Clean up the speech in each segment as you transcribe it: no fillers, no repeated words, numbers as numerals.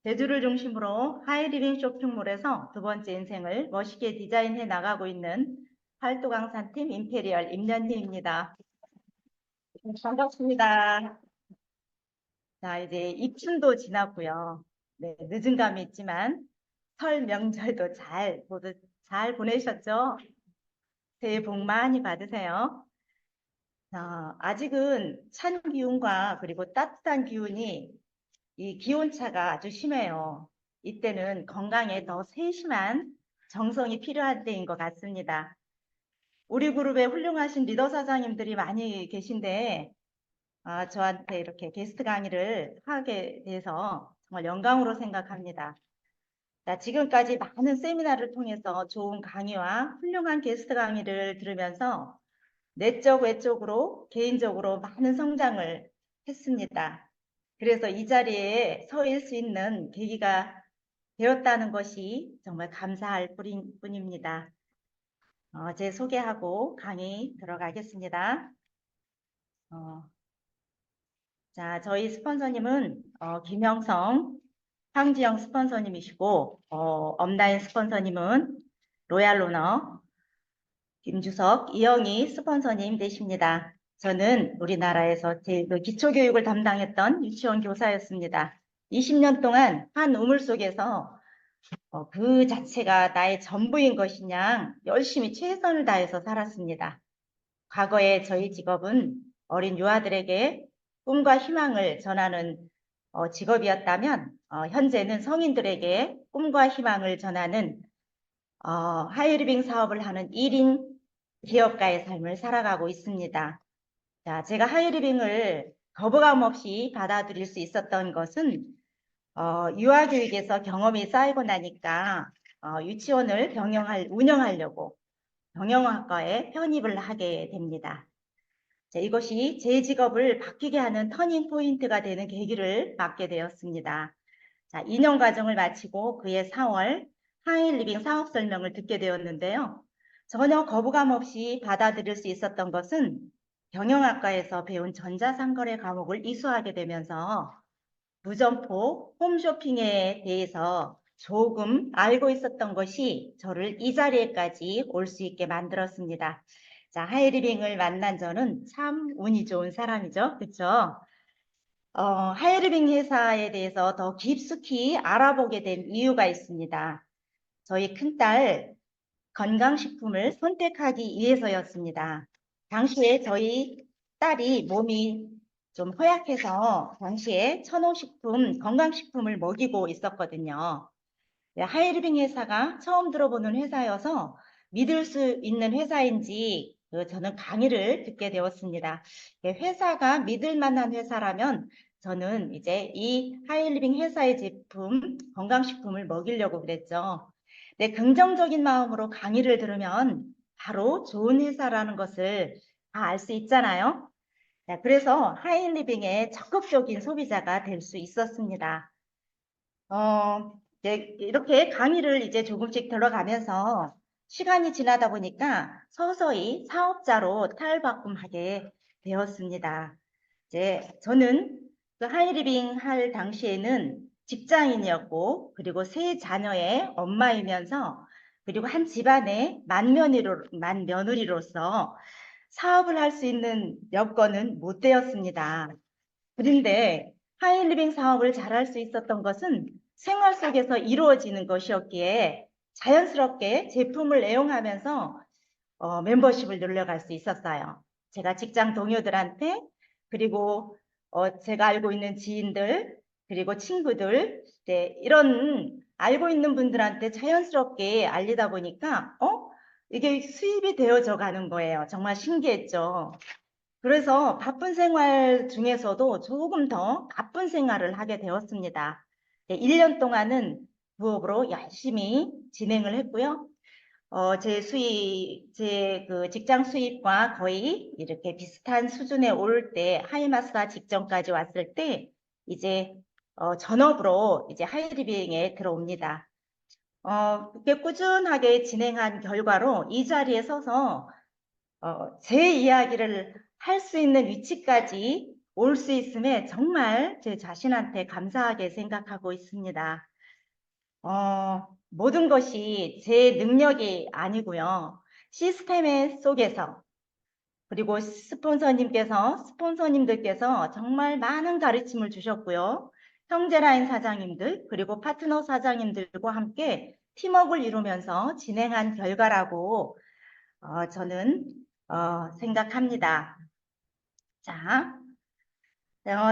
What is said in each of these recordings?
제주를 중심으로 하이리빙 쇼핑몰에서 두 번째 인생을 멋있게 디자인해 나가고 있는 팔도강산팀 임페리얼 임년희입니다. 반갑습니다. 자, 이제 입춘도 지났고요. 네, 늦은 감이 있지만 설 명절도 모두 잘 보내셨죠? 새해 복 많이 받으세요. 자, 아직은 찬 기운과 그리고 따뜻한 기운이 이 기온차가 아주 심해요. 이때는 건강에 더 세심한 정성이 필요한 때인 것 같습니다. 우리 그룹에 훌륭하신 리더 사장님들이 많이 계신데 저한테 이렇게 게스트 강의를 하게 돼서 정말 영광으로 생각합니다. 자, 지금까지 많은 세미나를 통해서 좋은 강의와 훌륭한 게스트 강의를 들으면서 내적 외적으로 개인적으로 많은 성장을 했습니다. 그래서 이 자리에 서 있을 수 있는 계기가 되었다는 것이 정말 감사할 뿐입니다. 제 소개하고 강의 들어가겠습니다. 자, 저희 스폰서님은 김영성, 황지영 스폰서님이시고 업라인 스폰서님은 로얄로너, 김주석, 이영희 스폰서님 되십니다. 저는 우리나라에서 제일 기초교육을 담당했던 유치원 교사였습니다. 20년 동안 한 우물 속에서 그 자체가 나의 전부인 것이냐 열심히 최선을 다해서 살았습니다. 과거에 저희 직업은 어린 유아들에게 꿈과 희망을 전하는 직업이었다면 현재는 성인들에게 꿈과 희망을 전하는 하이리빙 사업을 하는 1인 기업가의 삶을 살아가고 있습니다. 자, 제가 하이리빙을 거부감 없이 받아들일 수 있었던 것은 유아교육에서 경험이 쌓이고 나니까 유치원을 운영하려고 경영학과에 편입을 하게 됩니다. 자, 이것이 제 직업을 바뀌게 하는 터닝 포인트가 되는 계기를 맞게 되었습니다. 자, 2년 과정을 마치고 그해 4월 하이리빙 사업 설명을 듣게 되었는데요. 전혀 거부감 없이 받아들일 수 있었던 것은 경영학과에서 배운 전자상거래 과목을 이수하게 되면서 무점포 홈쇼핑에 대해서 조금 알고 있었던 것이 저를 이 자리에까지 올 수 있게 만들었습니다. 자, 하이리빙을 만난 저는 참 운이 좋은 사람이죠. 그렇죠? 하이리빙 회사에 대해서 더 깊숙이 알아보게 된 이유가 있습니다. 저희 큰딸 건강식품을 선택하기 위해서였습니다. 당시에 저희 딸이 몸이 좀 허약해서 당시에 천호식품, 건강식품을 먹이고 있었거든요. 네, 하이리빙 회사가 처음 들어보는 회사여서 믿을 수 있는 회사인지 저는 강의를 듣게 되었습니다. 회사가 믿을 만한 회사라면 저는 이제 이 하이리빙 회사의 제품, 건강식품을 먹이려고 그랬죠. 네, 긍정적인 마음으로 강의를 들으면 바로 좋은 회사라는 것을 다 알 수 있잖아요. 자, 그래서 하이리빙의 적극적인 소비자가 될 수 있었습니다. 이렇게 강의를 이제 조금씩 들어가면서 시간이 지나다 보니까 서서히 사업자로 탈바꿈하게 되었습니다. 이제 저는 그 하이리빙 할 당시에는 직장인이었고 그리고 세 자녀의 엄마이면서 그리고 한 집안의 맏며느리로서 사업을 할 수 있는 여건은 못 되었습니다. 그런데 하이리빙 사업을 잘할 수 있었던 것은 생활 속에서 이루어지는 것이었기에 자연스럽게 제품을 애용하면서 멤버십을 늘려갈 수 있었어요. 제가 직장 동료들한테 그리고 제가 알고 있는 지인들 그리고 친구들 이런 알고 있는 분들한테 자연스럽게 알리다 보니까 이게 수입이 되어져 가는 거예요. 정말 신기했죠. 그래서 바쁜 생활 중에서도 조금 더 바쁜 생활을 하게 되었습니다. 1년 동안은 부업으로 열심히 진행을 했고요. 제 그 직장 수입과 거의 이렇게 비슷한 수준에 올 때, 하이마스가 직전까지 왔을 때, 이제, 전업으로 이제 하이리빙에 들어옵니다. 그렇게 꾸준하게 진행한 결과로 이 자리에 서서 제 이야기를 할 수 있는 위치까지 올 수 있음에 정말 제 자신한테 감사하게 생각하고 있습니다. 모든 것이 제 능력이 아니고요. 시스템의 속에서 그리고 스폰서님들께서 정말 많은 가르침을 주셨고요. 형제라인 사장님들 그리고 파트너 사장님들과 함께 팀워크를 이루면서 진행한 결과라고 저는 생각합니다. 자,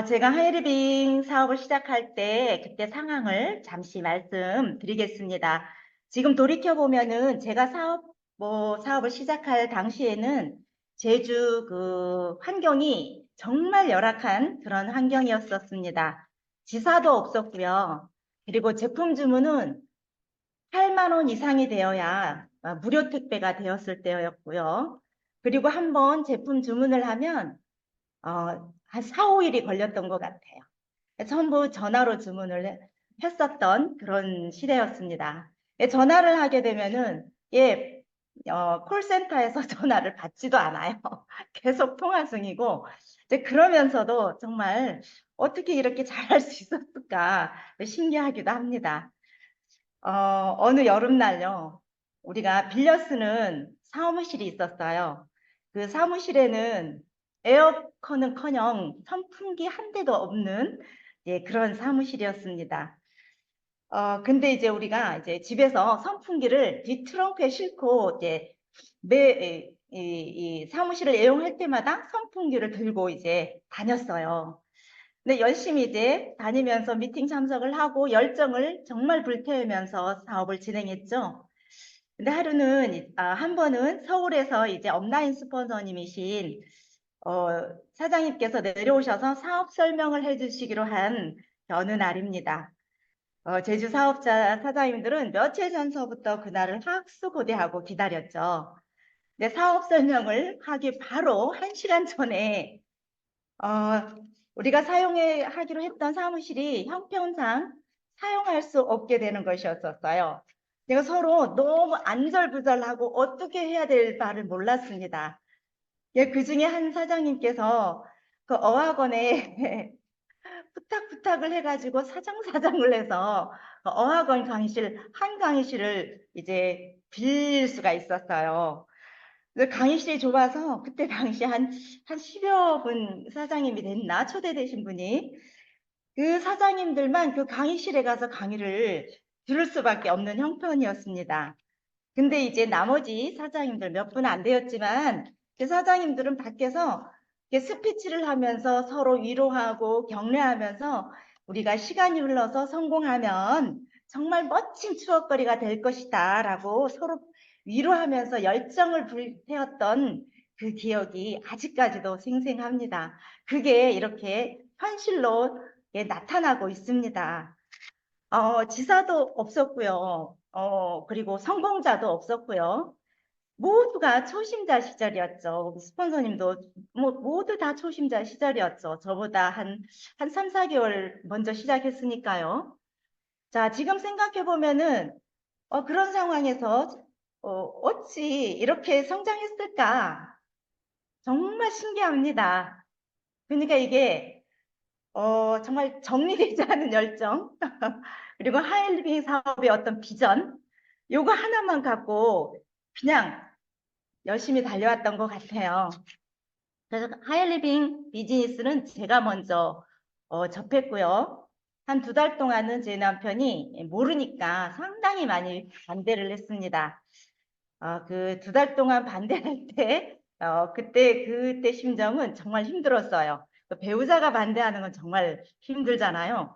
제가 하이리빙 사업을 시작할 때 그때 상황을 잠시 말씀드리겠습니다. 지금 돌이켜보면은 제가 사업을 시작할 당시에는 제주 그 환경이 정말 열악한 그런 환경이었었습니다. 지사도 없었고요. 그리고 제품 주문은 8만 원 이상이 되어야 무료 택배가 되었을 때였고요. 그리고 한번 제품 주문을 하면 한 4, 5일이 걸렸던 것 같아요. 전부 전화로 주문을 했었던 그런 시대였습니다. 전화를 하게 되면은 콜센터에서 전화를 받지도 않아요. 계속 통화 중이고 이제 그러면서도 정말 어떻게 이렇게 잘할 수 있었을까 신기하기도 합니다. 어느 여름날요, 우리가 빌려 쓰는 사무실이 있었어요. 그 사무실에는 에어컨은커녕 선풍기 한 대도 없는 그런 사무실이었습니다. 근데 이제 우리가 이제 집에서 선풍기를 뒤 트렁크에 싣고 이제 이 사무실을 애용할 때마다 선풍기를 들고 이제 다녔어요. 근데 열심히 이제 다니면서 미팅 참석을 하고 열정을 정말 불태우면서 사업을 진행했죠. 근데 한 번은 서울에서 이제 업라인 스폰서님이신 사장님께서 내려오셔서 사업 설명을 해주시기로 한 어느 날입니다. 제주 사업자 사장님들은 며칠 전서부터 그날을 학수고대하고 기다렸죠. 근데 사업 설명을 하기 바로 1시간 전에 우리가 하기로 했던 사무실이 형편상 사용할 수 없게 되는 것이었어요. 내가 서로 너무 안절부절하고 어떻게 해야 될 바를 몰랐습니다. 그 중에 한 사장님께서 그 어학원에 부탁을 해가지고 사장을 해서 어학원 한 강의실을 이제 빌릴 수가 있었어요. 강의실이 좁아서 그때 당시 한 10여 분 사장님이 됐나 초대되신 분이 그 사장님들만 그 강의실에 가서 강의를 들을 수밖에 없는 형편이었습니다. 근데 이제 나머지 사장님들 몇 분 안 되었지만 그 사장님들은 밖에서 스피치를 하면서 서로 위로하고 격려하면서 우리가 시간이 흘러서 성공하면 정말 멋진 추억거리가 될 것이다 라고 서로 위로하면서 열정을 불태웠던 그 기억이 아직까지도 생생합니다. 그게 이렇게 현실로 나타나고 있습니다. 지사도 없었고요. 그리고 성공자도 없었고요. 모두가 초심자 시절이었죠. 우리 스폰서님도 모두 다 초심자 시절이었죠. 저보다 한 3, 4개월 먼저 시작했으니까요. 자, 지금 생각해 보면은 그런 상황에서 어찌 이렇게 성장했을까? 정말 신기합니다. 그러니까 이게 정말 정리되지 않은 열정 그리고 하이리빙 사업의 어떤 비전 요거 하나만 갖고 그냥 열심히 달려왔던 것 같아요. 그래서 하이리빙 비즈니스는 제가 먼저 접했고요. 한 2달 동안은 제 남편이 모르니까 상당히 많이 반대를 했습니다. 그 2달 동안 반대할 때 그때 심정은 정말 힘들었어요. 배우자가 반대하는 건 정말 힘들잖아요.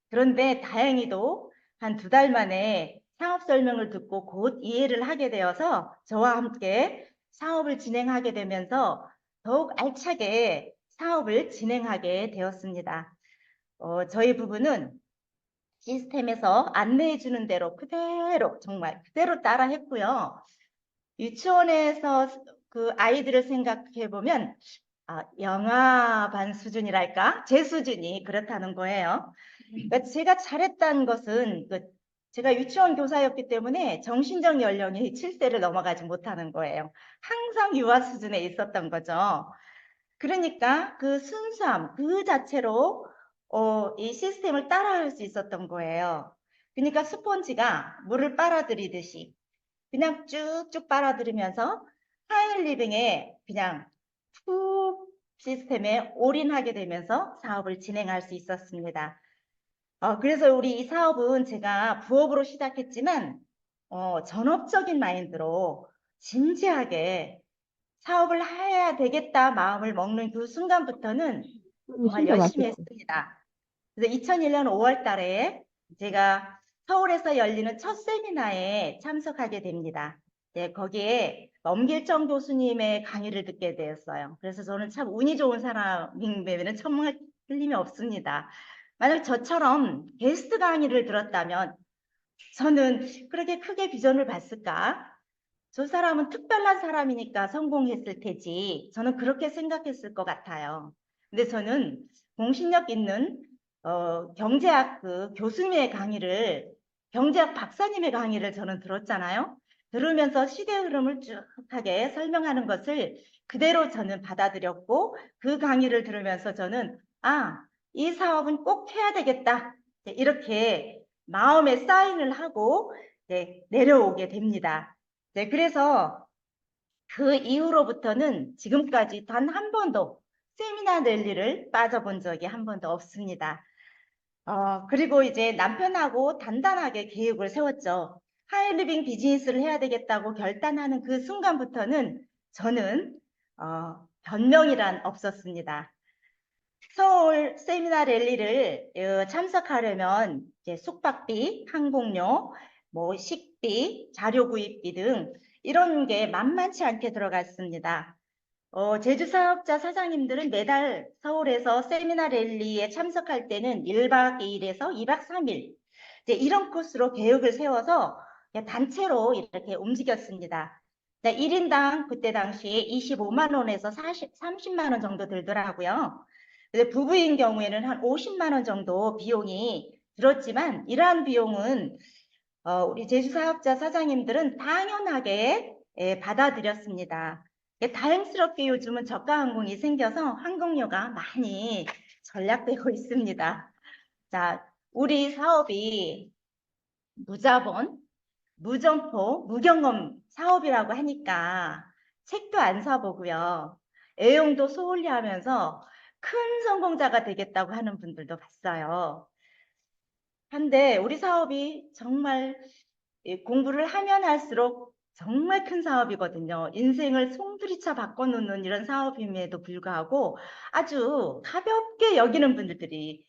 그런데 다행히도 한 2달 만에 사업 설명을 듣고 곧 이해를 하게 되어서 저와 함께 사업을 진행하게 되면서 더욱 알차게 사업을 진행하게 되었습니다. 저희 부부는 시스템에서 안내해 주는 대로 정말 그대로 따라 했고요. 유치원에서 그 아이들을 생각해 보면 영아반 수준이랄까? 제 수준이 그렇다는 거예요. 그러니까 제가 잘했다는 것은 제가 유치원 교사였기 때문에 정신적 연령이 7세를 넘어가지 못하는 거예요. 항상 유아 수준에 있었던 거죠. 그러니까 그 순수함 그 자체로 이 시스템을 따라할 수 있었던 거예요. 그러니까 스폰지가 물을 빨아들이듯이 그냥 쭉쭉 빨아들이면서 하이리빙에 그냥 푹 시스템에 올인하게 되면서 사업을 진행할 수 있었습니다. 그래서 우리 이 사업은 제가 부업으로 시작했지만 전업적인 마인드로 진지하게 사업을 해야 되겠다 마음을 먹는 그 순간부터는 정말 진짜 열심히 맛있고. 했습니다. 그래서 2001년 5월 달에 제가 서울에서 열리는 첫 세미나에 참석하게 됩니다. 네, 거기에 엄길정 교수님의 강의를 듣게 되었어요. 그래서 저는 참 운이 좋은 사람이면 정말 틀림이 없습니다. 만약 저처럼 게스트 강의를 들었다면 저는 그렇게 크게 비전을 봤을까? 저 사람은 특별한 사람이니까 성공했을 테지. 저는 그렇게 생각했을 것 같아요. 근데 저는 공신력 있는 경제학 그 교수님의 강의를, 경제학 박사님의 강의를 저는 들었잖아요. 들으면서 시대 흐름을 쭉 하게 설명하는 것을 그대로 저는 받아들였고 그 강의를 들으면서 저는 이 사업은 꼭 해야 되겠다. 이렇게 마음에 사인을 하고 내려오게 됩니다. 네, 그래서 그 이후로부터는 지금까지 단 한 번도 세미나 랠리를 빠져본 적이 한 번도 없습니다. 그리고 이제 남편하고 단단하게 계획을 세웠죠. 하이리빙 비즈니스를 해야 되겠다고 결단하는 그 순간부터는 저는 변명이란 없었습니다. 서울 세미나 랠리를 참석하려면 이제 숙박비, 항공료, 뭐 식비, 자료 구입비 등 이런 게 만만치 않게 들어갔습니다. 제주 사업자 사장님들은 매달 서울에서 세미나 랠리에 참석할 때는 1박 2일에서 2박 3일 이제 이런 코스로 계획을 세워서 단체로 이렇게 움직였습니다. 1인당 그때 당시에 25만 원에서 30만 원 정도 들더라고요. 근데 부부인 경우에는 한 50만 원 정도 비용이 들었지만 이러한 비용은 우리 제주 사업자 사장님들은 당연하게 받아들였습니다. 다행스럽게 요즘은 저가 항공이 생겨서 항공료가 많이 전략되고 있습니다. 자, 우리 사업이 무자본, 무점포, 무경험 사업이라고 하니까 책도 안 사보고요. 애용도 소홀히 하면서 큰 성공자가 되겠다고 하는 분들도 봤어요. 한데 우리 사업이 정말 공부를 하면 할수록 정말 큰 사업이거든요. 인생을 송두리차 바꿔놓는 이런 사업임에도 불구하고 아주 가볍게 여기는 분들이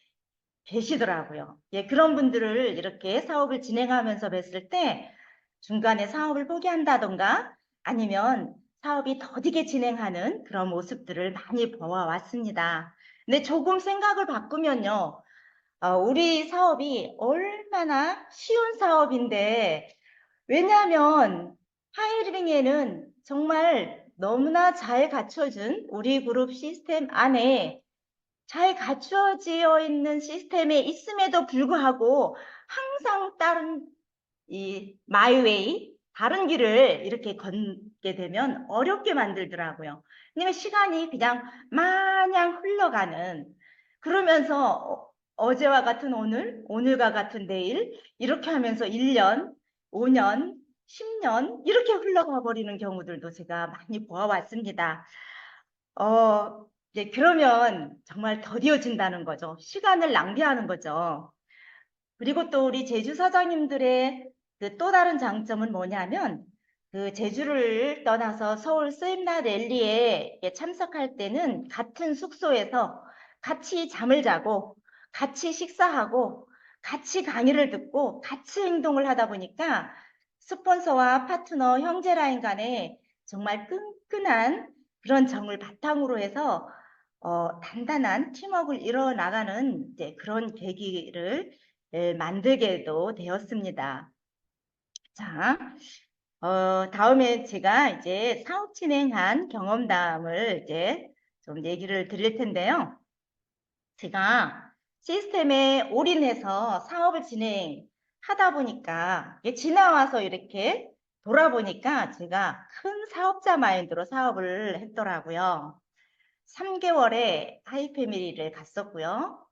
계시더라고요. 예, 그런 분들을 이렇게 사업을 진행하면서 뵀을 때 중간에 사업을 포기한다던가 아니면 사업이 더디게 진행하는 그런 모습들을 많이 보아왔습니다. 근데 조금 생각을 바꾸면요. 우리 사업이 얼마나 쉬운 사업인데 왜냐하면 하이리빙에는 정말 너무나 잘 갖춰진 우리 그룹 시스템 안에 잘 갖추어져 있는 시스템에 있음에도 불구하고 항상 다른 이 마이웨이 다른 길을 이렇게 걷게 되면 어렵게 만들더라고요. 그러니까 시간이 그냥 마냥 흘러가는 그러면서 어제와 같은 오늘, 오늘과 같은 내일 이렇게 하면서 1년, 5년, 10년 이렇게 흘러가 버리는 경우들도 제가 많이 보아왔습니다. 그러면 정말 더디어진다는 거죠. 시간을 낭비하는 거죠. 그리고 또 우리 제주 사장님들의 그 또 다른 장점은 뭐냐면 그 제주를 떠나서 서울 세미나 랠리에 참석할 때는 같은 숙소에서 같이 잠을 자고 같이 식사하고 같이 강의를 듣고 같이 행동을 하다 보니까 스폰서와 파트너 형제라인 간에 정말 끈끈한 그런 정을 바탕으로 해서 단단한 팀워크를 이뤄나가는 이제 그런 계기를 만들게도 되었습니다. 자, 다음에 제가 이제 사업 진행한 경험담을 이제 좀 얘기를 드릴 텐데요. 제가 시스템에 올인해서 사업을 진행하다 보니까 지나와서 이렇게 돌아보니까 제가 큰 사업자 마인드로 사업을 했더라고요. 3개월에 하이패밀리를 갔었고요.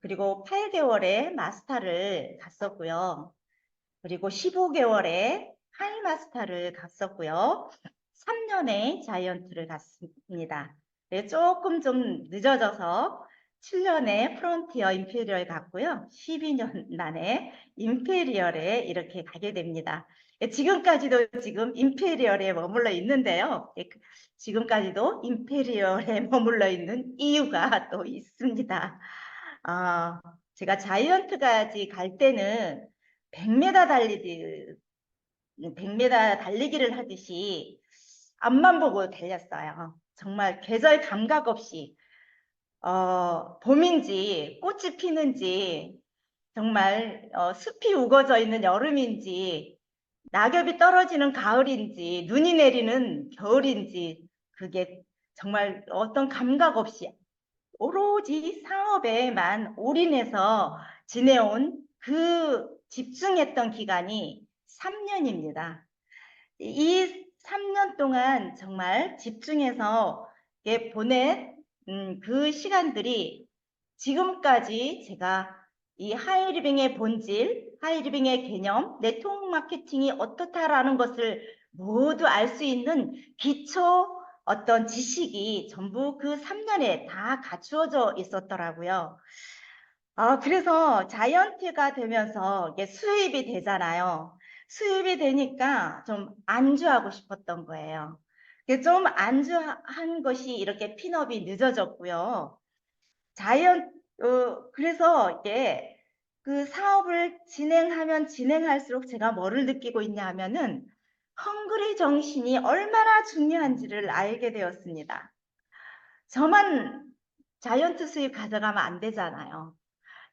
그리고 8개월에 마스터를 갔었고요. 그리고 15개월에 하이마스터를 갔었고요. 3년에 자이언트를 갔습니다. 네, 조금 좀 늦어져서 7년에 프론티어 임페리얼 갔고요. 12년 만에 임페리얼에 이렇게 가게 됩니다. 지금까지도 지금 임페리얼에 머물러 있는데요. 지금까지도 임페리얼에 머물러 있는 이유가 또 있습니다. 아, 제가 자이언트까지 갈 때는 100m 달리기를 하듯이 앞만 보고 달렸어요. 정말 계절 감각 없이 봄인지 꽃이 피는지 정말 숲이 우거져 있는 여름인지 낙엽이 떨어지는 가을인지 눈이 내리는 겨울인지 그게 정말 어떤 감각 없이 오로지 사업에만 올인해서 지내온 그 집중했던 기간이 3년입니다. 이 3년 동안 정말 집중해서 보낸 그 시간들이 지금까지 제가 이 하이리빙의 본질, 하이리빙의 개념, 네트워크 마케팅이 어떻다라는 것을 모두 알 수 있는 기초 어떤 지식이 전부 그 3년에 다 갖추어져 있었더라고요. 그래서 자이언트가 되면서 이게 수입이 되잖아요. 수입이 되니까 좀 안주하고 싶었던 거예요. 좀 안주한 것이 이렇게 핀업이 늦어졌고요. 그래서 이게 그 사업을 진행하면 진행할수록 제가 뭐를 느끼고 있냐 하면은 헝그리 정신이 얼마나 중요한지를 알게 되었습니다. 저만 자이언트 수입 가져가면 안 되잖아요.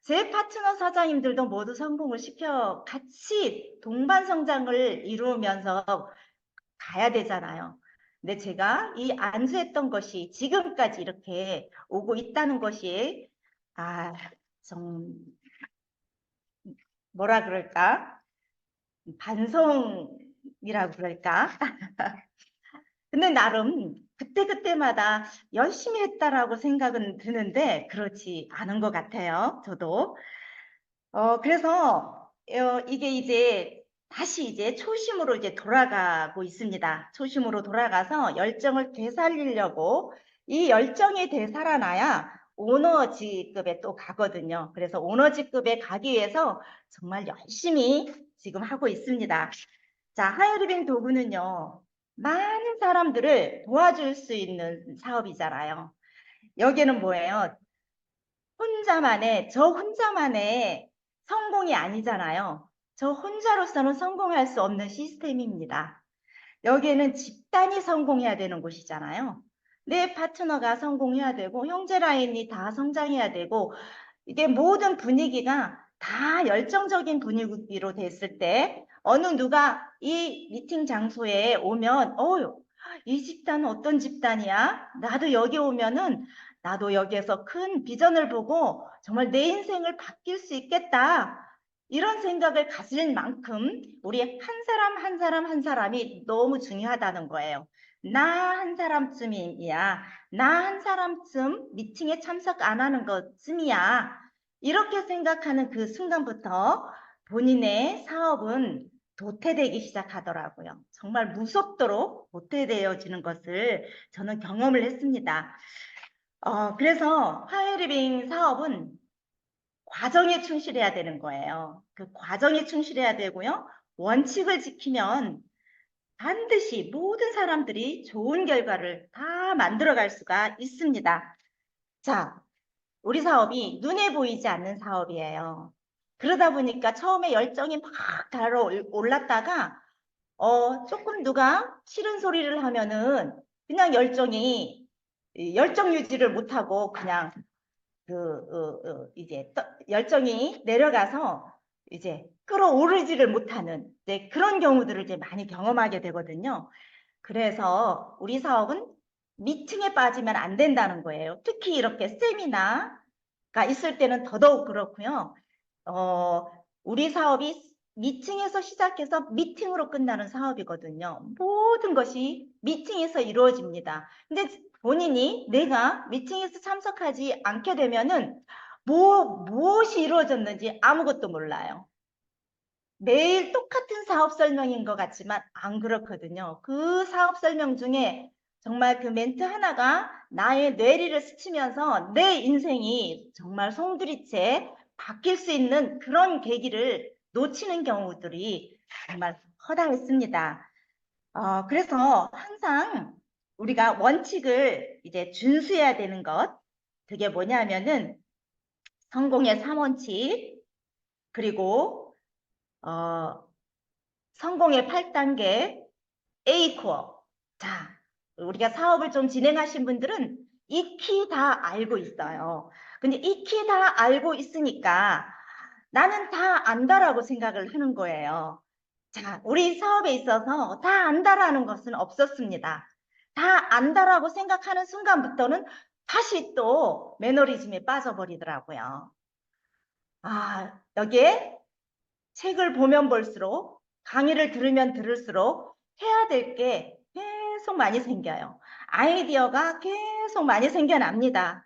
제 파트너 사장님들도 모두 성공을 시켜 같이 동반 성장을 이루면서 가야 되잖아요. 근데 제가 이 안수했던 것이 지금까지 이렇게 오고 있다는 것이 좀 뭐라 그럴까? 반성이라고 그럴까? 근데 나름 그때그때마다 열심히 했다라고 생각은 드는데 그렇지 않은 것 같아요. 저도. 그래서 이게 이제 다시 이제 초심으로 이제 돌아가고 있습니다. 초심으로 돌아가서 열정을 되살리려고 이 열정이 되살아나야 오너지급에 또 가거든요. 그래서 오너지급에 가기 위해서 정말 열심히 지금 하고 있습니다. 자, 하이리빙 도구는요. 많은 사람들을 도와줄 수 있는 사업이잖아요. 여기는 뭐예요? 저 혼자만의 성공이 아니잖아요. 저 혼자로서는 성공할 수 없는 시스템입니다. 여기에는 집단이 성공해야 되는 곳이잖아요. 내 파트너가 성공해야 되고 형제 라인이 다 성장해야 되고 이게 모든 분위기가 다 열정적인 분위기로 됐을 때 어느 누가 이 미팅 장소에 오면 이 집단은 어떤 집단이야? 나도 여기 오면은 나도 여기에서 큰 비전을 보고 정말 내 인생을 바뀔 수 있겠다. 이런 생각을 가질 만큼 우리 한 사람 한 사람 한 사람이 너무 중요하다는 거예요. 나 한 사람쯤이야. 나 한 사람쯤 미팅에 참석 안 하는 것쯤이야. 이렇게 생각하는 그 순간부터 본인의 사업은 도태되기 시작하더라고요. 정말 무섭도록 도태되어지는 것을 저는 경험을 했습니다. 그래서 하이리빙 사업은 과정에 충실해야 되는 거예요. 그 과정에 충실해야 되고요. 원칙을 지키면 반드시 모든 사람들이 좋은 결과를 다 만들어갈 수가 있습니다. 자, 우리 사업이 눈에 보이지 않는 사업이에요. 그러다 보니까 처음에 열정이 막 달아올랐다가 조금 누가 싫은 소리를 하면은 그냥 열정 유지를 못하고 그냥 이제 열정이 내려가서 이제 끌어오르지를 못하는 그런 경우들을 이제 많이 경험하게 되거든요. 그래서 우리 사업은 미팅에 빠지면 안 된다는 거예요. 특히 이렇게 세미나가 있을 때는 더더욱 그렇고요. 우리 사업이 미팅에서 시작해서 미팅으로 끝나는 사업이거든요. 모든 것이 미팅에서 이루어집니다. 근데 본인이 내가 미팅에서 참석하지 않게 되면은 무엇이 이루어졌는지 아무것도 몰라요. 매일 똑같은 사업 설명인 것 같지만 안 그렇거든요. 그 사업 설명 중에 정말 그 멘트 하나가 나의 뇌리를 스치면서 내 인생이 정말 송두리째 바뀔 수 있는 그런 계기를 놓치는 경우들이 정말 허다했습니다. 그래서 항상 우리가 원칙을 이제 준수해야 되는 것, 그게 뭐냐면은 성공의 3원칙, 그리고 성공의 8단계, A코어. 자, 우리가 사업을 좀 진행하신 분들은 익히 다 알고 있어요. 근데 익히 다 알고 있으니까 나는 다 안다라고 생각을 하는 거예요. 자, 우리 사업에 있어서 다 안다라는 것은 없었습니다. 다 안다라고 생각하는 순간부터는 다시 또 매너리즘에 빠져버리더라고요. 여기에 책을 보면 볼수록, 강의를 들으면 들을수록 해야 될 게 계속 많이 생겨요. 아이디어가 계속 많이 생겨납니다.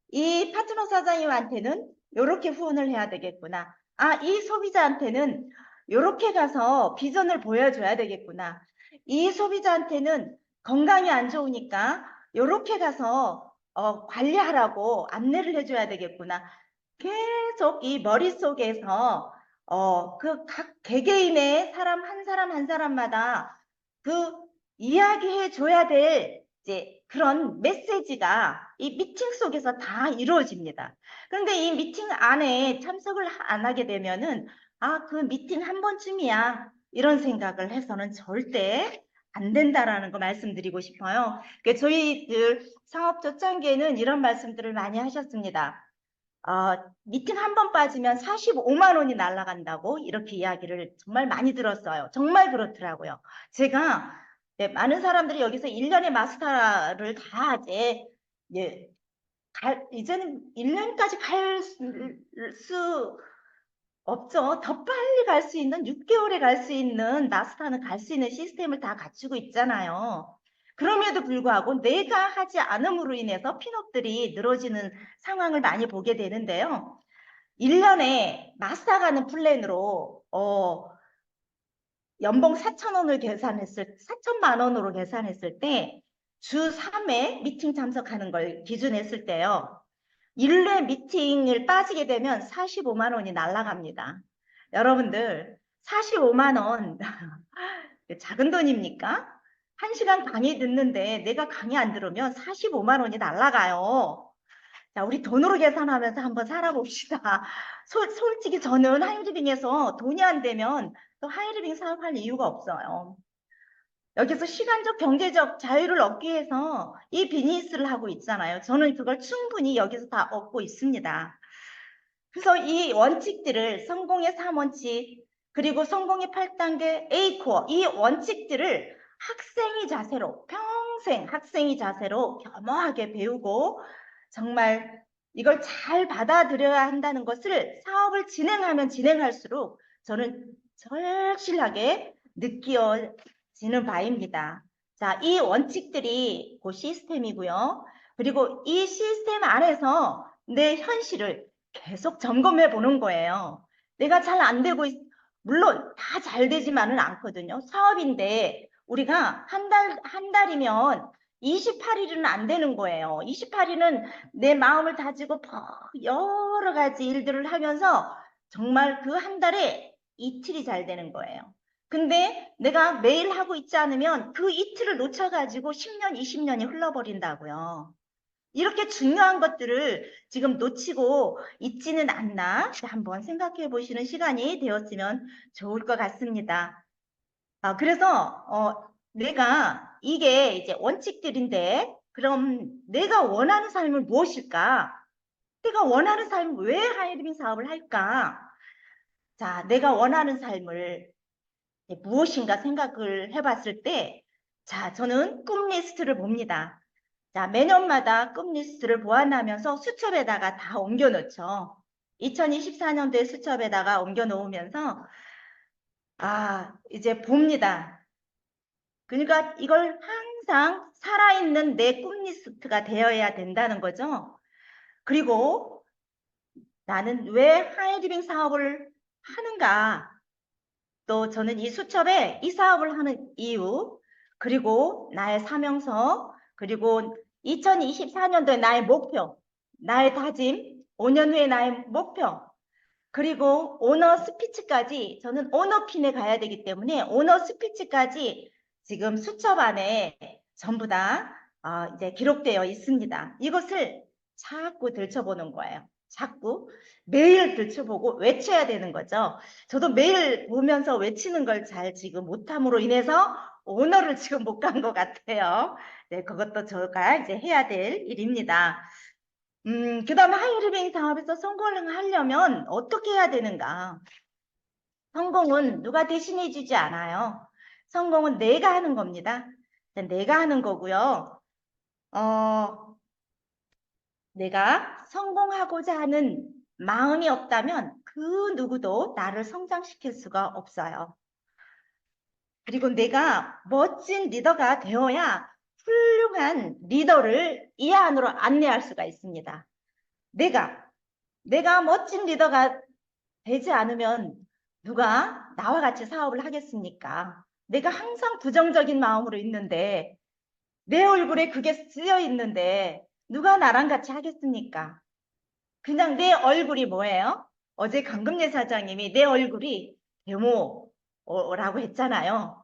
이 파트너 사장님한테는 이렇게 후원을 해야 되겠구나. 이 소비자한테는 이렇게 가서 비전을 보여줘야 되겠구나. 이 소비자한테는 건강이 안 좋으니까 이렇게 가서 관리하라고 안내를 해줘야 되겠구나. 계속 이 머릿속에서 그 각 개개인의 사람 한 사람마다 그 이야기해 줘야 될 이제 그런 메시지가 이 미팅 속에서 다 이루어집니다. 그런데 이 미팅 안에 참석을 안 하게 되면은 그 미팅 한 번쯤이야 이런 생각을 해서는 절대 안 된다라는 거 말씀드리고 싶어요. 그러니까 저희들 상업 초창기에는 이런 말씀들을 많이 하셨습니다. 미팅 한 번 빠지면 45만 원이 날아간다고 이렇게 이야기를 정말 많이 들었어요. 정말 그렇더라고요. 제가 많은 사람들이 여기서 1년의 마스터를 다 하지 예, 이제는 1년까지 갈 수 없죠. 더 빨리 갈 수 있는 6개월에 갈 수 있는 마스터는 갈 수 있는 시스템을 다 갖추고 있잖아요. 그럼에도 불구하고 내가 하지 않음으로 인해서 핀업들이 늘어지는 상황을 많이 보게 되는데요. 1년에 마스터 가는 플랜으로 연봉 4천원을 계산했을 4천만 원으로 계산했을 때 주 3회 미팅 참석하는 걸 기준했을 때요. 1회 미팅을 빠지게 되면 45만 원이 날아갑니다. 여러분들 45만 원 작은 돈입니까? 1시간 강의 듣는데 내가 강의 안 들으면 45만 원이 날아가요. 자, 우리 돈으로 계산하면서 한번 살아봅시다. 솔직히 저는 하이리빙에서 돈이 안 되면 또 하이리빙 사업할 이유가 없어요. 여기서 시간적, 경제적 자유를 얻기 위해서 이 비즈니스를 하고 있잖아요. 저는 그걸 충분히 여기서 다 얻고 있습니다. 그래서 이 원칙들을 성공의 3원칙, 그리고 성공의 8단계 A코어, 이 원칙들을 학생의 자세로, 평생 학생의 자세로 겸허하게 배우고 정말 이걸 잘 받아들여야 한다는 것을 사업을 진행하면 진행할수록 저는 절실하게 느껴지는 바입니다. 자, 이 원칙들이 그 시스템이고요. 그리고 이 시스템 안에서 내 현실을 계속 점검해 보는 거예요. 내가 잘 안 되고, 물론 다 잘 되지만은 않거든요. 사업인데 우리가 한 달이면 28일은 안 되는 거예요. 28일은 내 마음을 다지고 여러 가지 일들을 하면서 정말 그 한 달에 이틀이 잘 되는 거예요. 근데 내가 매일 하고 있지 않으면 그 이틀을 놓쳐가지고 10년, 20년이 흘러버린다고요. 이렇게 중요한 것들을 지금 놓치고 있지는 않나 한번 생각해 보시는 시간이 되었으면 좋을 것 같습니다. 그래서 내가 이게 이제 원칙들인데 그럼 내가 원하는 삶은 무엇일까? 내가 원하는 삶을 왜 하이리빙 사업을 할까? 자, 내가 원하는 삶을 무엇인가 생각을 해봤을 때, 자, 저는 꿈 리스트를 봅니다. 자, 매년마다 꿈 리스트를 보완하면서 수첩에다가 다 옮겨 놓죠. 2024년도에 수첩에다가 옮겨 놓으면서, 이제 봅니다. 그러니까 이걸 항상 살아있는 내 꿈 리스트가 되어야 된다는 거죠. 그리고 나는 왜 하이리빙 사업을 하는가? 또 저는 이 수첩에 이 사업을 하는 이유, 그리고 나의 사명서, 그리고 2024년도에 나의 목표, 나의 다짐, 5년 후에 나의 목표, 그리고 오너 스피치까지 저는 오너핀에 가야 되기 때문에 오너 스피치까지 지금 수첩 안에 전부 다 이제 기록되어 있습니다. 이것을 자꾸 들춰보는 거예요. 자꾸 매일 들춰보고 외쳐야 되는 거죠. 저도 매일 보면서 외치는 걸 잘 지금 못함으로 인해서 오너를 지금 못 간 것 같아요. 네, 그것도 제가 이제 해야 될 일입니다. 그 다음에 하이리빙 사업에서 성공을 하려면 어떻게 해야 되는가? 성공은 누가 대신해 주지 않아요. 성공은 내가 하는 겁니다. 내가 하는 거고요. 내가 성공하고자 하는 마음이 없다면 그 누구도 나를 성장시킬 수가 없어요. 그리고 내가 멋진 리더가 되어야 훌륭한 리더를 이 안으로 안내할 수가 있습니다. 내가 멋진 리더가 되지 않으면 누가 나와 같이 사업을 하겠습니까? 내가 항상 부정적인 마음으로 있는데 내 얼굴에 그게 쓰여 있는데 누가 나랑 같이 하겠습니까? 그냥 내 얼굴이 뭐예요? 어제 강금예 사장님이 내 얼굴이 데모라고 했잖아요.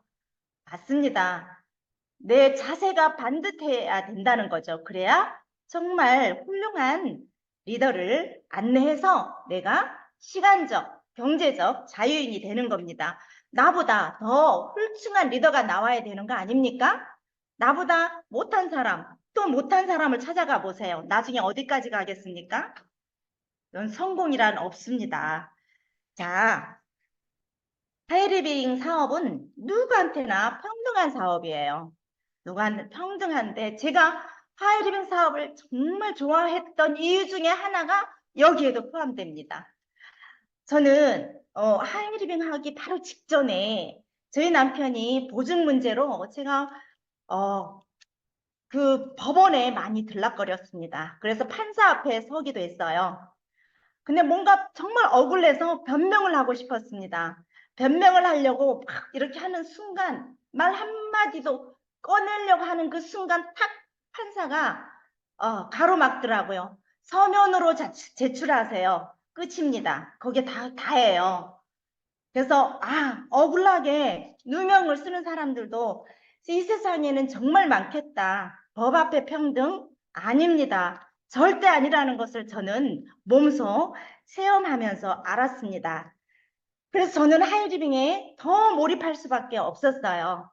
맞습니다. 내 자세가 반듯해야 된다는 거죠. 그래야 정말 훌륭한 리더를 안내해서 내가 시간적, 경제적 자유인이 되는 겁니다. 나보다 더 훌륭한 리더가 나와야 되는 거 아닙니까? 나보다 못한 사람, 또 못한 사람을 찾아가 보세요. 나중에 어디까지 가겠습니까? 이건 성공이란 없습니다. 자, 하이리빙 사업은 누구한테나 평등한 사업이에요. 누구한테 평등한데 제가 하이리빙 사업을 정말 좋아했던 이유 중에 하나가 여기에도 포함됩니다. 저는 하이리빙 하기 바로 직전에 저희 남편이 보증 문제로 제가 그 법원에 많이 들락거렸습니다. 그래서 판사 앞에 서기도 했어요. 근데 뭔가 정말 억울해서 변명을 하고 싶었습니다. 변명을 하려고 막 이렇게 하는 순간 말 한마디도 꺼내려고 하는 그 순간 탁 판사가 가로막더라고요. 서면으로 제출하세요. 끝입니다. 거기에 다예요. 그래서 억울하게 누명을 쓰는 사람들도 이 세상에는 정말 많겠다. 법 앞에 평등? 아닙니다. 절대 아니라는 것을 저는 몸소 체험하면서 알았습니다. 그래서 저는 하이리빙에 더 몰입할 수밖에 없었어요.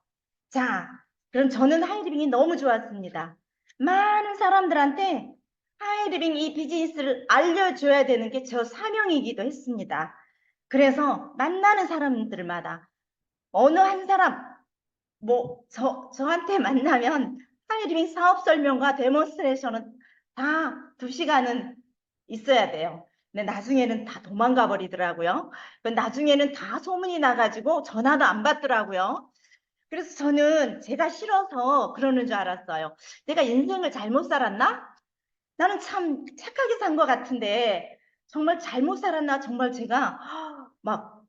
자, 그럼 저는 하이리빙이 너무 좋았습니다. 많은 사람들한테 하이리빙 이 비즈니스를 알려줘야 되는 게 저 사명이기도 했습니다. 그래서 만나는 사람들마다 어느 한 사람, 저한테 만나면 하이리빙 사업 설명과 데몬스트레이션은 다 2시간은 있어야 돼요. 근데 나중에는 다 도망가 버리더라고요. 나중에는 다 소문이 나가지고 전화도 안 받더라고요. 그래서 저는 제가 싫어서 그러는 줄 알았어요. 내가 인생을 잘못 살았나? 나는 참 착하게 산 것 같은데 정말 잘못 살았나? 정말 제가 막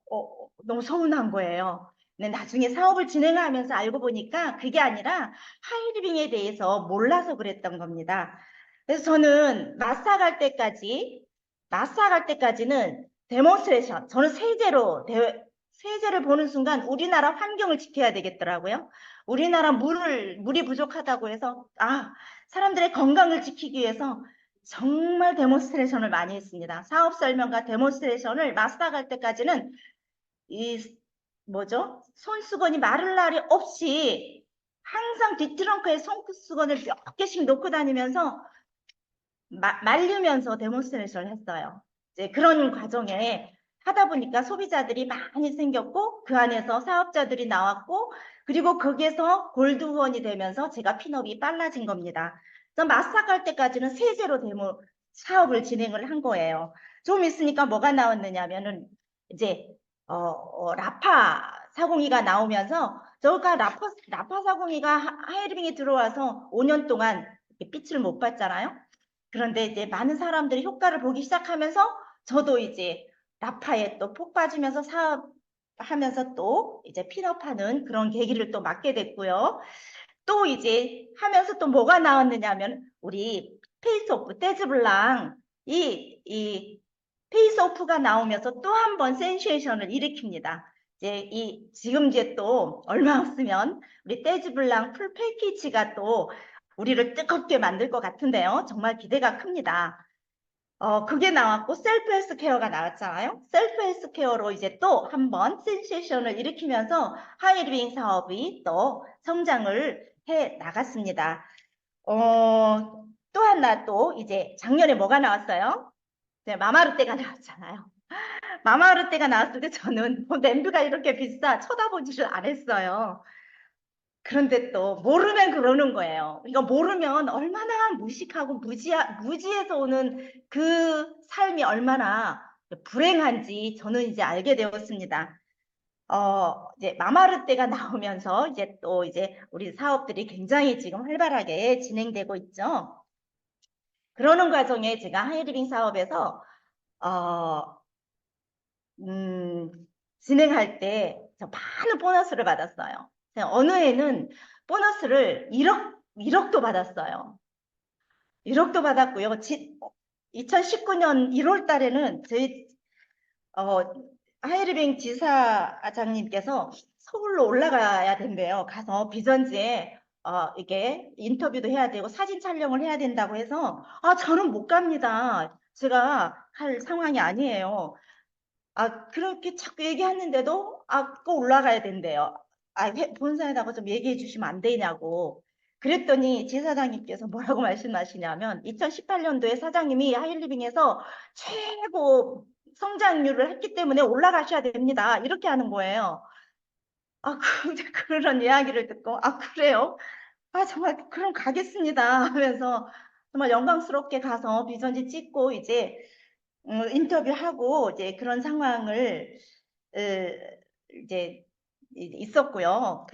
너무 서운한 거예요. 근데 나중에 사업을 진행하면서 알고 보니까 그게 아니라 하이리빙에 대해서 몰라서 그랬던 겁니다. 그래서 저는 마사 갈 때까지는 데몬스트레이션, 저는 세제를 보는 순간 우리나라 환경을 지켜야 되겠더라고요. 우리나라 물이 부족하다고 해서 사람들의 건강을 지키기 위해서 정말 데몬스트레이션을 많이 했습니다. 사업 설명과 데몬스트레이션을 마스터 갈 때까지는 손수건이 마를 날이 없이 항상 뒷트렁크에 손수건을 몇 개씩 놓고 다니면서 말리면서 데몬스트레이션을 했어요. 이제 그런 과정에 하다 보니까 소비자들이 많이 생겼고 그 안에서 사업자들이 나왔고 그리고 거기에서 골드원이 되면서 제가 핀업이 빨라진 겁니다. 그래서 마스터 갈 때까지는 세제로 사업을 진행을 한 거예요. 좀 있으니까 뭐가 나왔느냐면은 이제 라파 402가 나오면서 저가 라파사공이가 하이리빙에 들어와서 5년 동안 빛을 못 봤잖아요. 그런데 이제 많은 사람들이 효과를 보기 시작하면서 저도 이제 라파에 또 폭 빠지면서 사업하면서 또 이제 핀업하는 그런 계기를 또 맞게 됐고요. 또 이제 하면서 또 뭐가 나왔느냐면 우리 페이스오프 떼즈블랑 이 페이스오프가 나오면서 또 한 번 센세이션을 일으킵니다. 지금 이제 또 얼마 없으면 우리 떼즈블랑 풀 패키지가 또 우리를 뜨겁게 만들 것 같은데요. 정말 기대가 큽니다. 그게 나왔고 셀프 헬스케어가 나왔잖아요. 셀프 헬스케어로 이제 또 한 번 센세이션을 일으키면서 하이리빙 사업이 또 성장을 해 나갔습니다. 또 하나 또 이제 작년에 뭐가 나왔어요? 네, 마마르떼가 나왔잖아요. 마마르떼가 나왔을 때 저는 냄비가 이렇게 비싸 쳐다보지를 안 했어요. 그런데 또 모르면 그러는 거예요. 이거 모르면 얼마나 무식하고 무지에서 오는 그 삶이 얼마나 불행한지 저는 이제 알게 되었습니다. 이제 마마르떼가 나오면서 이제 또 이제 우리 사업들이 굉장히 지금 활발하게 진행되고 있죠. 그러는 과정에 제가 하이리빙 사업에서 어, 음, 진행할 때 저 많은 보너스를 받았어요. 어느 해는 보너스를 1억도 받았어요. 1억도 받았고요. 2019년 1월 달에는 저희 어, 하이리빙 지사장님께서 서울로 올라가야 된대요. 가서 비전지에 이게 인터뷰도 해야 되고 사진 촬영을 해야 된다고 해서 저는 못 갑니다. 제가 할 상황이 아니에요. 그렇게 자꾸 얘기하는데도, 꼭 올라가야 된대요. 본사에다가 좀 얘기해 주시면 안 되냐고. 그랬더니 지사장님께서 뭐라고 말씀하시냐면, 2018년도에 사장님이 하이리빙에서 최고 성장률을 했기 때문에 올라가셔야 됩니다. 이렇게 하는 거예요. 그런 이야기를 듣고, 그래요? 정말, 그럼 가겠습니다. 하면서 정말 영광스럽게 가서 비전지 찍고, 이제 인터뷰하고 이제 그런 상황을 이제 있었고요.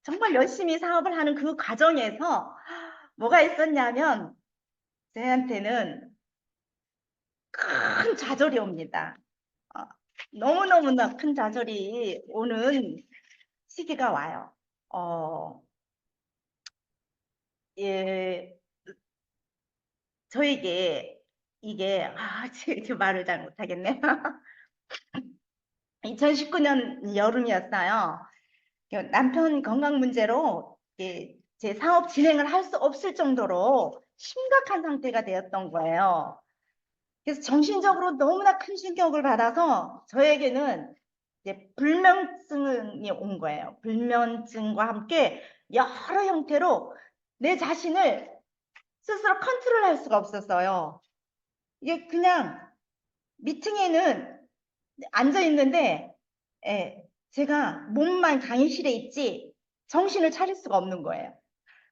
정말 열심히 사업을 하는 그 과정에서 뭐가 있었냐면 저한테는 큰 좌절이 옵니다. 어, 너무너무나 큰 좌절이 오는 시기가 와요. 어, 예, 저에게 이게 제 말을 잘 못하겠네. 2019년 여름이었어요. 남편 건강 문제로 제 사업 진행을 할 수 없을 정도로 심각한 상태가 되었던 거예요. 그래서 정신적으로 너무나 큰 충격을 받아서 저에게는 이제 불면증이 온 거예요. 불면증과 함께 여러 형태로 내 자신을 스스로 컨트롤할 수가 없었어요. 이게 그냥 미팅에는 앉아 있는데 제가 몸만 강의실에 있지 정신을 차릴 수가 없는 거예요.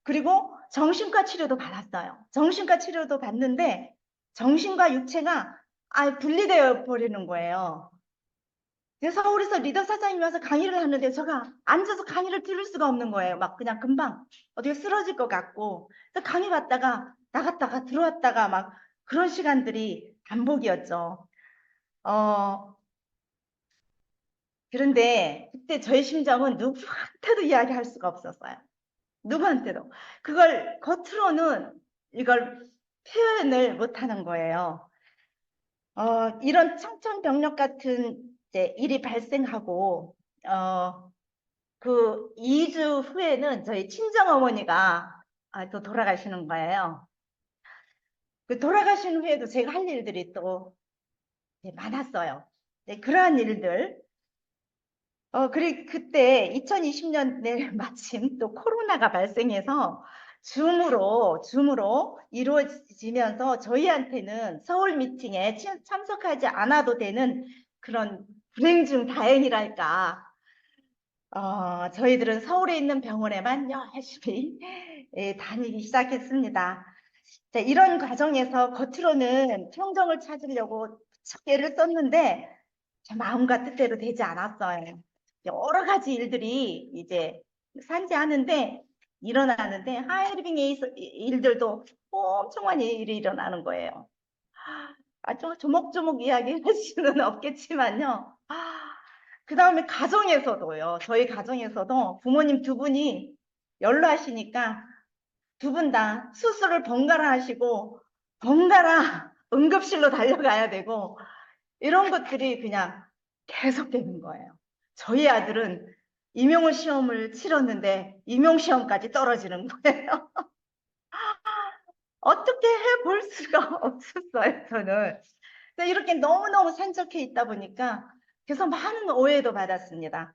그리고 정신과 치료도 받았어요. 정신과 치료도 받는데 정신과 육체가 분리되어 버리는 거예요. 서울에서 리더 사장님이 와서 강의를 하는데 제가 앉아서 강의를 들을 수가 없는 거예요. 막 그냥 금방 어떻게 쓰러질 것 같고. 그래서 강의 받다가 나갔다가 들어왔다가 막 그런 시간들이 반복이었죠. 어, 그런데 그때 저의 심정은 누구한테도 이야기할 수가 없었어요. 누구한테도. 그걸 겉으로는 이걸 표현을 못하는 거예요. 이런 청천벽력 같은 이제 일이 발생하고 그 2주 후에는 저희 친정어머니가 또 돌아가시는 거예요. 그 돌아가신 후에도 제가 할 일들이 또 많았어요. 그러한 일들. 그때 2020년에 마침 또 코로나가 발생해서 줌으로 이루어지면서 저희한테는 서울 미팅에 참석하지 않아도 되는 그런 불행 중 다행이랄까. 저희들은 서울에 있는 병원에만 열심히 다니기 시작했습니다. 자, 이런 과정에서 겉으로는 평정을 찾으려고 애를 썼는데 제 마음과 뜻대로 되지 않았어요. 여러 가지 일들이 이제 산지하는데 일어나는데 하이리빙의 일들도 엄청 많이 일이 일어나는 거예요. 아주 조목조목 이야기할 수는 없겠지만요. 그 다음에 가정에서도요. 저희 가정에서도 부모님 두 분이 연로하시니까 두 분 다 수술을 번갈아 하시고 번갈아 응급실로 달려가야 되고 이런 것들이 그냥 계속되는 거예요. 저희 아들은 임용 시험을 치렀는데 임용 시험까지 떨어지는 거예요. 어떻게 해볼 수가 없었어요, 저는. 이렇게 너무너무 산적해 있다 보니까 그래서 많은 오해도 받았습니다.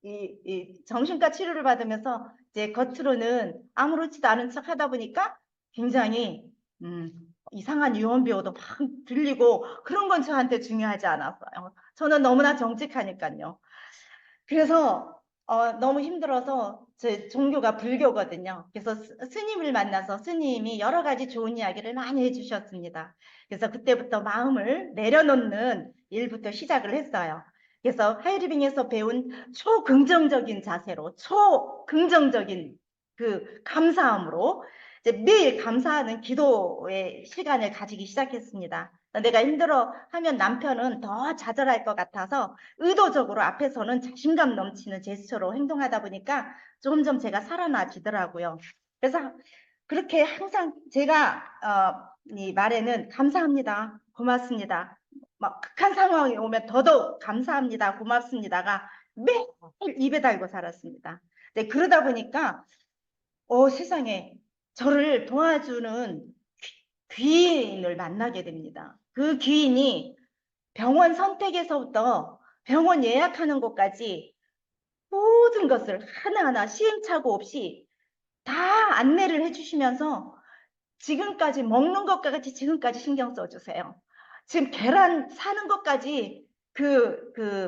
이 정신과 치료를 받으면서 이제 겉으로는 아무렇지도 않은 척 하다 보니까 굉장히 음, 이상한 유언비어도 막 들리고 그런 건 저한테 중요하지 않았어요. 저는 너무나 정직하니까요. 그래서 너무 힘들어서 제 종교가 불교거든요. 그래서 스님을 만나서 스님이 여러 가지 좋은 이야기를 많이 해주셨습니다. 그래서 그때부터 마음을 내려놓는 일부터 시작을 했어요. 그래서 하이리빙에서 배운 초긍정적인 자세로 초긍정적인 그 감사함으로 이제 매일 감사하는 기도의 시간을 가지기 시작했습니다. 내가 힘들어 하면 남편은 더 좌절할 것 같아서 의도적으로 앞에서는 자신감 넘치는 제스처로 행동하다 보니까 점점 제가 살아나지더라고요. 그래서 그렇게 항상 제가 이 말에는 감사합니다, 고맙습니다. 막 극한 상황이 오면 더더욱 감사합니다, 고맙습니다가 매일 입에 달고 살았습니다. 네, 그러다 보니까 세상에 저를 도와주는 귀인을 만나게 됩니다. 그 귀인이 병원 선택에서부터 병원 예약하는 것까지 모든 것을 하나하나 시행착오 없이 다 안내를 해주시면서 지금까지 먹는 것까지 지금까지 신경 써주세요. 지금 계란 사는 것까지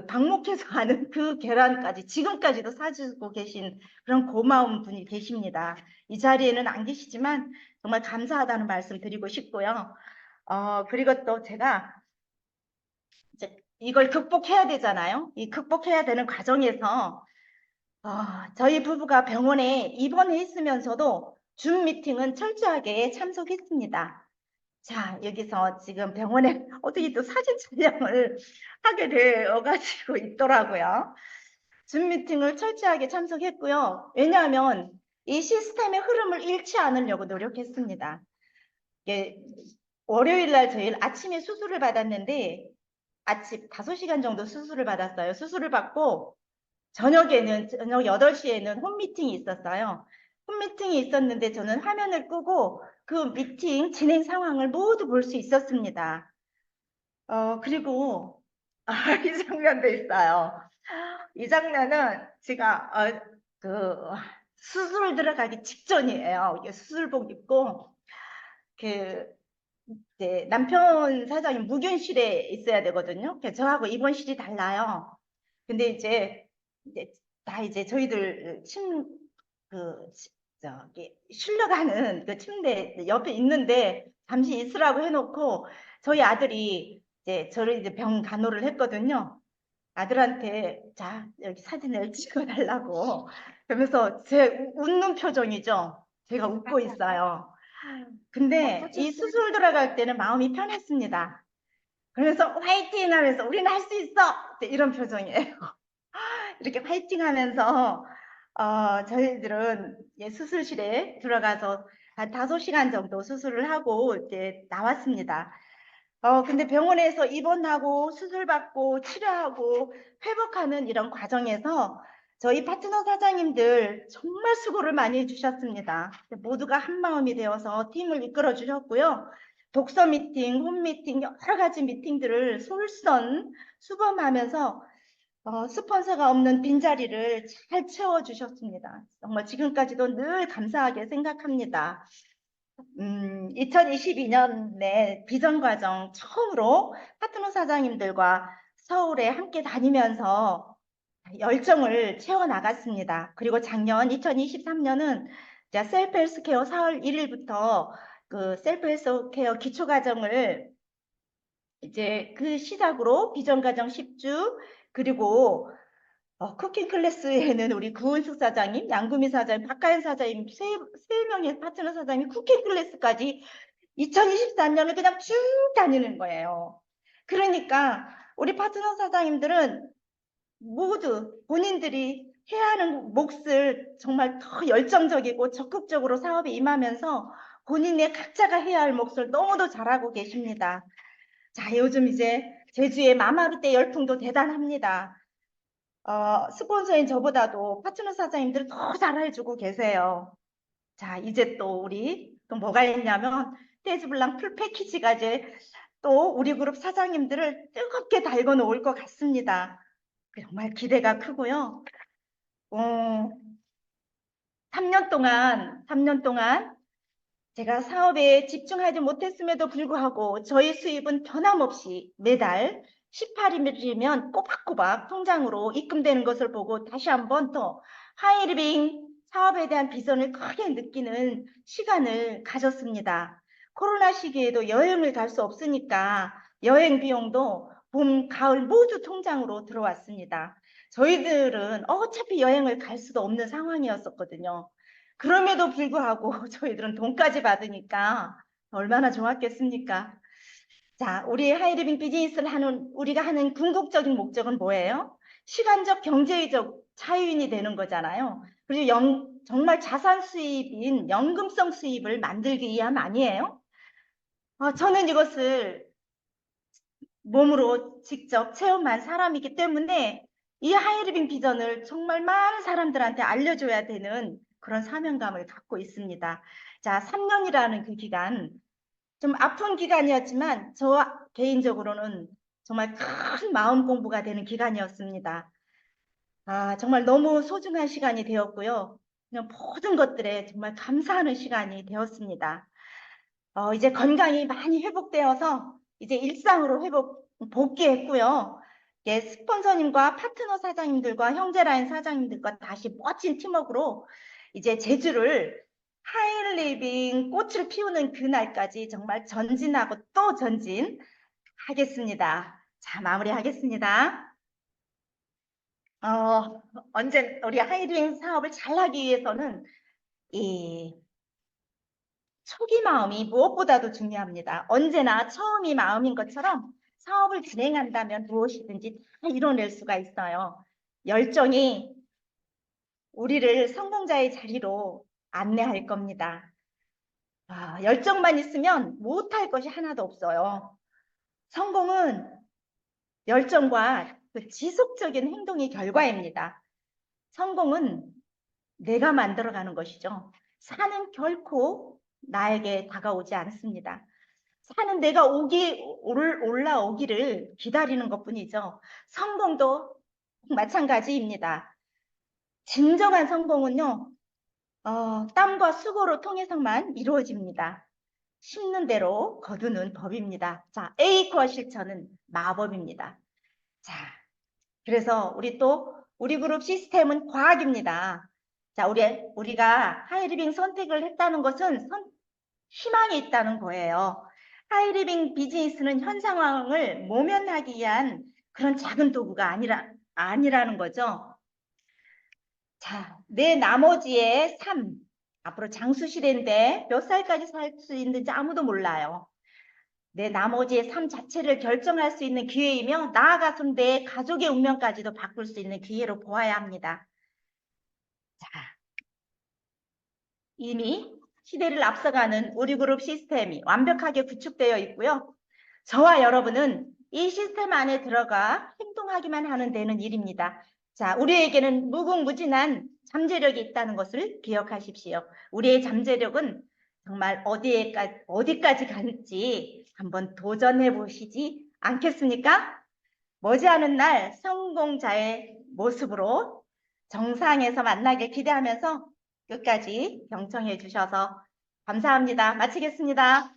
방목해서 하는 그 계란까지 지금까지도 사주고 계신 그런 고마운 분이 계십니다. 이 자리에는 안 계시지만 정말 감사하다는 말씀 드리고 싶고요. 그리고 또 제가 이제 이걸 극복해야 되잖아요. 이 극복해야 되는 과정에서 저희 부부가 병원에 입원해 있으면서도 줌 미팅은 철저하게 참석했습니다. 자, 여기서 지금 병원에 어떻게 또 사진 촬영을 하게 되어가지고 있더라고요. 줌 미팅을 철저하게 참석했고요. 왜냐하면 이 시스템의 흐름을 잃지 않으려고 노력했습니다. 이게 월요일 날 저희 아침에 수술을 받았는데 아침 5시간 정도 수술을 받았어요. 수술을 받고 저녁 8시에는 홈미팅이 있었어요. 홈미팅이 있었는데 저는 화면을 끄고 그 미팅 진행 상황을 모두 볼 수 있었습니다. 그리고 이 장면도 있어요. 이 장면은 제가 그 수술 들어가기 직전이에요. 이게 수술복 입고 그 이제 남편 사장이 무균실에 있어야 되거든요. 그래서 저하고 입원실이 달라요. 근데 이제 다 이제 저희들 저기 쉬려가는 그 침대 옆에 있는데 잠시 있으라고 해놓고 저희 아들이 이제 저를 이제 병 간호를 했거든요. 아들한테 자 여기 사진을 찍어달라고 그러면서 제 웃는 표정이죠. 제가 웃고 있어요. 근데 이 수술 들어갈 때는 마음이 편했습니다. 그래서 화이팅 하면서 우리는 할 수 있어! 이런 표정이에요. 이렇게 화이팅 하면서 저희들은 수술실에 들어가서 한 5시간 정도 수술을 하고 이제 나왔습니다. 근데 병원에서 입원하고 수술받고 치료하고 회복하는 이런 과정에서 저희 파트너 사장님들 정말 수고를 많이 해주셨습니다. 모두가 한마음이 되어서 팀을 이끌어 주셨고요. 독서 미팅, 홈 미팅, 여러 가지 미팅들을 솔선 수범하면서 스폰서가 없는 빈자리를 잘 채워주셨습니다. 정말 지금까지도 늘 감사하게 생각합니다. 2022년에 비전과정 처음으로 파트너 사장님들과 서울에 함께 다니면서 열정을 채워나갔습니다. 그리고 작년 2023년은 셀프 헬스케어 4월 1일부터 그 셀프 헬스케어 기초과정을 이제 그 시작으로 비전과정 10주 그리고 쿠킹 클래스에는 우리 구은숙 사장님, 양구미 사장님, 박가연 사장님, 세 명의 파트너 사장님 쿠킹 클래스까지 2023년을 그냥 쭉 다니는 거예요. 그러니까 우리 파트너 사장님들은 모두 본인들이 해야 하는 몫을 정말 더 열정적이고 적극적으로 사업에 임하면서 본인의 각자가 해야 할 몫을 너무도 잘하고 계십니다. 자, 요즘 이제 제주의 마마루떼 열풍도 대단합니다. 스폰서인 저보다도 파트너 사장님들 더 잘해주고 계세요. 자, 이제 또 우리 또 뭐가 있냐면 떼즈블랑 풀 패키지가 이제 또 우리 그룹 사장님들을 뜨겁게 달궈 놓을 것 같습니다. 정말 기대가 크고요. 어, 3년 동안 제가 사업에 집중하지 못했음에도 불구하고 저희 수입은 변함없이 매달 18일이면 꼬박꼬박 통장으로 입금되는 것을 보고 다시 한번 더 하이리빙 사업에 대한 비전을 크게 느끼는 시간을 가졌습니다. 코로나 시기에도 여행을 갈 수 없으니까 여행 비용도 봄, 가을 모두 통장으로 들어왔습니다. 저희들은 어차피 여행을 갈 수도 없는 상황이었었거든요. 그럼에도 불구하고 저희들은 돈까지 받으니까 얼마나 좋았겠습니까? 자, 우리 하이리빙 비즈니스를 하는 우리가 하는 궁극적인 목적은 뭐예요? 시간적, 경제적 자유인이 되는 거잖아요. 그리고 정말 자산 수입인 연금성 수입을 만들기 위함 아니에요? 저는 이것을 몸으로 직접 체험한 사람이기 때문에 이 하이리빙 비전을 정말 많은 사람들한테 알려줘야 되는 그런 사명감을 갖고 있습니다. 자, 3년이라는 그 기간, 좀 아픈 기간이었지만 저 개인적으로는 정말 큰 마음 공부가 되는 기간이었습니다. 정말 너무 소중한 시간이 되었고요. 그냥 모든 것들에 정말 감사하는 시간이 되었습니다. 이제 건강이 많이 회복되어서 이제 일상으로 복귀했고요. 이제 스폰서님과 파트너 사장님들과 형제라인 사장님들과 다시 멋진 팀워크로 이제 제주를 하이리빙 꽃을 피우는 그날까지 정말 전진하고 또 전진하겠습니다. 자, 마무리하겠습니다. 언제 우리 하이리빙 사업을 잘하기 위해서는 이 초기 마음이 무엇보다도 중요합니다. 언제나 처음이 마음인 것처럼 사업을 진행한다면 무엇이든지 다 이뤄낼 수가 있어요. 열정이 우리를 성공자의 자리로 안내할 겁니다. 열정만 있으면 못할 것이 하나도 없어요. 성공은 열정과 그 지속적인 행동의 결과입니다. 성공은 내가 만들어가는 것이죠. 산은 결코 나에게 다가오지 않습니다. 산은 내가 올라오기를 기다리는 것뿐이죠. 성공도 마찬가지입니다. 진정한 성공은요, 땀과 수고로 통해서만 이루어집니다. 심는 대로 거두는 법입니다. 자, A q 실천은 마법입니다. 자, 그래서 우리 그룹 시스템은 과학입니다. 자, 우리가 하이리빙 선택을 했다는 것은 희망이 있다는 거예요. 하이리빙 비즈니스는 현 상황을 모면하기 위한 그런 작은 도구가 아니라는 거죠. 자, 내 나머지의 삶, 앞으로 장수 시대인데 몇 살까지 살 수 있는지 아무도 몰라요. 내 나머지의 삶 자체를 결정할 수 있는 기회이며 나아가서 내 가족의 운명까지도 바꿀 수 있는 기회로 보아야 합니다. 자, 이미 시대를 앞서가는 우리 그룹 시스템이 완벽하게 구축되어 있고요. 저와 여러분은 이 시스템 안에 들어가 행동하기만 하면 되는 일입니다. 자, 우리에게는 무궁무진한 잠재력이 있다는 것을 기억하십시오. 우리의 잠재력은 정말 어디까지 갈지 한번 도전해 보시지 않겠습니까? 머지않은 날 성공자의 모습으로 정상에서 만나길 기대하면서 끝까지 경청해 주셔서 감사합니다. 마치겠습니다.